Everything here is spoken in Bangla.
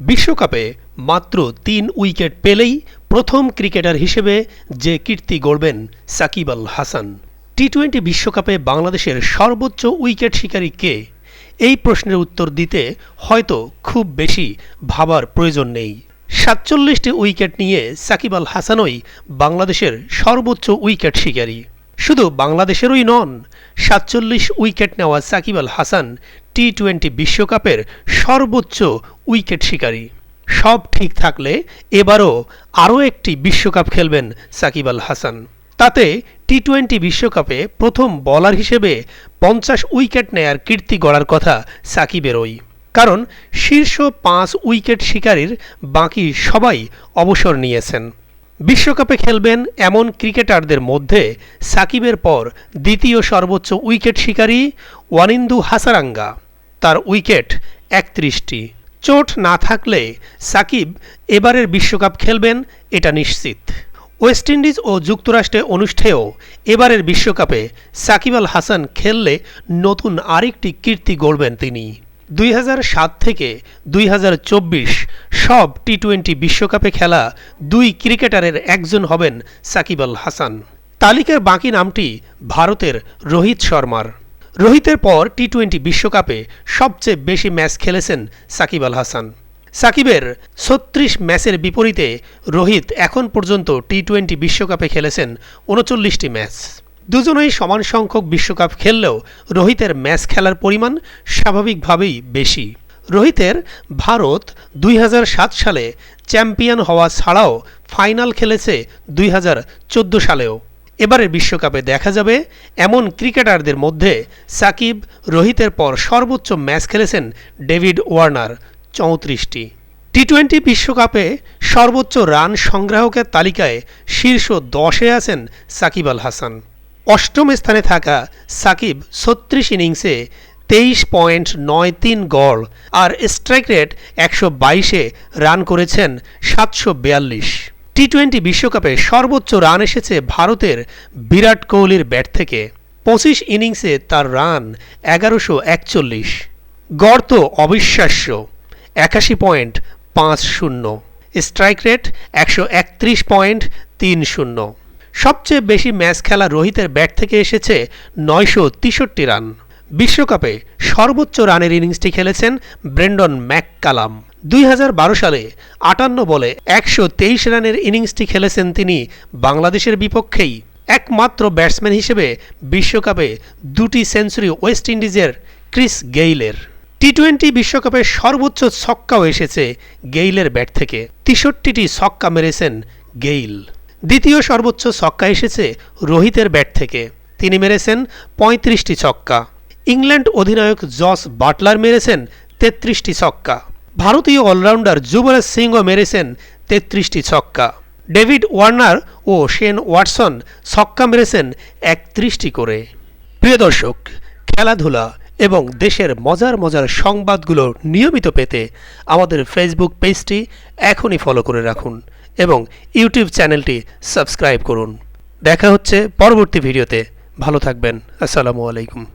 বিশ্বকাপে মাত্র ৩ উইকেট পেলেই প্রথম ক্রিকেটার হিসেবে যে কীর্তি গড়বেন সাকিব আল হাসান। টি-20 বিশ্বকাপে বাংলাদেশের সর্বোচ্চ উইকেট শিকারী কে? এই প্রশ্নের উত্তর দিতে হয়তো খুব বেশি ভাবার প্রয়োজন নেই। ৪৭টি উইকেট নিয়ে সাকিব আল হাসানই বাংলাদেশের সর্বোচ্চ উইকেট শিকারী। শুধু বাংলাদেশেরই নন, ৪৭ উইকেট নেওয়া সাকিব আল হাসান টি-20 বিশ্বকাপের সর্বোচ্চ উইকেট শিকারী। সব ঠিক থাকলে এবারও আরও একটি বিশ্বকাপ খেলবেন সাকিব আল হাসান। তাতে টি-20 বিশ্বকাপে প্রথম বোলার হিসেবে ৫০ উইকেট নেয়ার কীর্তি গড়ার কথা সাকিবেরই। কারণ শীর্ষ ৫ উইকেট শিকারীর বাকি সবাই অবসর নিয়েছেন। বিশ্বকাপে খেলবেন এমন ক্রিকেটারদের মধ্যে সাকিবের পর দ্বিতীয় সর্বোচ্চ উইকেট শিকারী ওয়ানিন্দু হাসারাঙ্গা। তার উইকেট ৩১টি। চোট না থাকলে সাকিব এবারের বিশ্বকাপ খেলবেন এটা নিশ্চিত। ওয়েস্ট ইন্ডিজ ও যুক্তরাষ্ট্রে অনুষ্ঠেয় এবারের বিশ্বকাপে সাকিব আল হাসান খেললে নতুন আরেকটি কীর্তি গড়বেন তিনি। ২০০৭ থেকে ২০২৪ সব টি-20 বিশ্বকাপে খেলা ২ ক্রিকেটারের একজন হবেন সাকিব আল হাসান। তালিকার বাকি নামটি ভারতের রোহিত শর্মার। রোহিতের পর টি-20 বিশ্বকাপে সবচেয়ে বেশি ম্যাচ খেলেছেন সাকিব আল হাসান। সাকিবের ৩৬ ম্যাচের বিপরীতে রোহিত এখন পর্যন্ত টি-20 বিশ্বকাপে খেলেছেন ৩৯টি ম্যাচ। দুজনেই সমান সংখ্যক বিশ্বকাপ খেললেও রোহিতের ম্যাচ খেলার পরিমাণ স্বাভাবিকভাবেই বেশি। রোহিতের ভারত ২০০৭ সালে চ্যাম্পিয়ন হওয়া ছাড়াও ফাইনাল খেলেছে ২০১৪ সালেও। এবারের বিশ্বকাপে দেখা যাবে এমন ক্রিকেটারদের মধ্যে সাকিব, রোহিতের পর সর্বোচ্চ ম্যাচ খেলেছেন ডেভিড ওয়ার্নার ৩৪টি। টি-20 বিশ্বকাপে সর্বোচ্চ রান সংগ্রাহকের তালিকায় শীর্ষ ১০-এ আছেন সাকিব আল হাসান। অষ্টম স্থানে থাকা সাকিব ৩৬ ইনিংসে ২৩.৯৩ গড় আর স্ট্রাইক রেট ১২২-এ রান করেছেন ৭৪২। টি-20 বিশ্বকাপে সর্বোচ্চ রান এসেছে ভারতের বিরাট কোহলির ব্যাট থেকে। ২৫ ইনিংসে তার রান ১১৪১। গড় তো অবিশ্বাস্য ৮১.৫০। Strike rate ১৩১.৩০। সবচেয়ে বেশি ম্যাচ খেলা রোহিতের ব্যাট থেকে এসেছে ৯৬৩ রান। বিশ্বকাপে সর্বোচ্চ রানের ইনিংসটি খেলেছেন ব্রেন্ডন ম্যাককালাম। ২০১২ সালে ৫৮ বলে ১২৩ রানের ইনিংসটি খেলেছেন তিনি বাংলাদেশের বিপক্ষেই। একমাত্র ব্যাটসম্যান হিসেবে বিশ্বকাপে ২টি সেঞ্চুরি ওয়েস্ট ইন্ডিজের ক্রিস গেইলের। টি-20 বিশ্বকাপে সর্বোচ্চ ছক্কাও এসেছে গেইলের ব্যাট থেকে। ৬৩টি ছক্কা মেরেছেন গেইল। দ্বিতীয় সর্বোচ্চ ছক্কা এসেছে রোহিতের ব্যাট থেকে। তিনি মেরেছেন ৩৫টি ছক্কা। ইংল্যান্ড অধিনায়ক জস বাটলার মেরেছেন ৩৩টি ছক্কা। ভারতীয় অলরাউন্ডার যুবরাজ সিংও মেরেছেন ৩৩টি ছক্কা। ডেভিড ওয়ার্নার ও শেন ওয়াটসন ছক্কা মেরেছেন ৩১টি করে। প্রিয় দর্শক, খেলাধুলা এবং দেশের মজার মজার সংবাদগুলো নিয়মিত পেতে আমাদের ফেসবুক পেজটি এখনই ফলো করে রাখুন এবং ইউটিউব চ্যানেলটি সাবস্ক্রাইব করুন। দেখা হচ্ছে পরবর্তী ভিডিওতে। ভালো থাকবেন। আসসালামু আলাইকুম।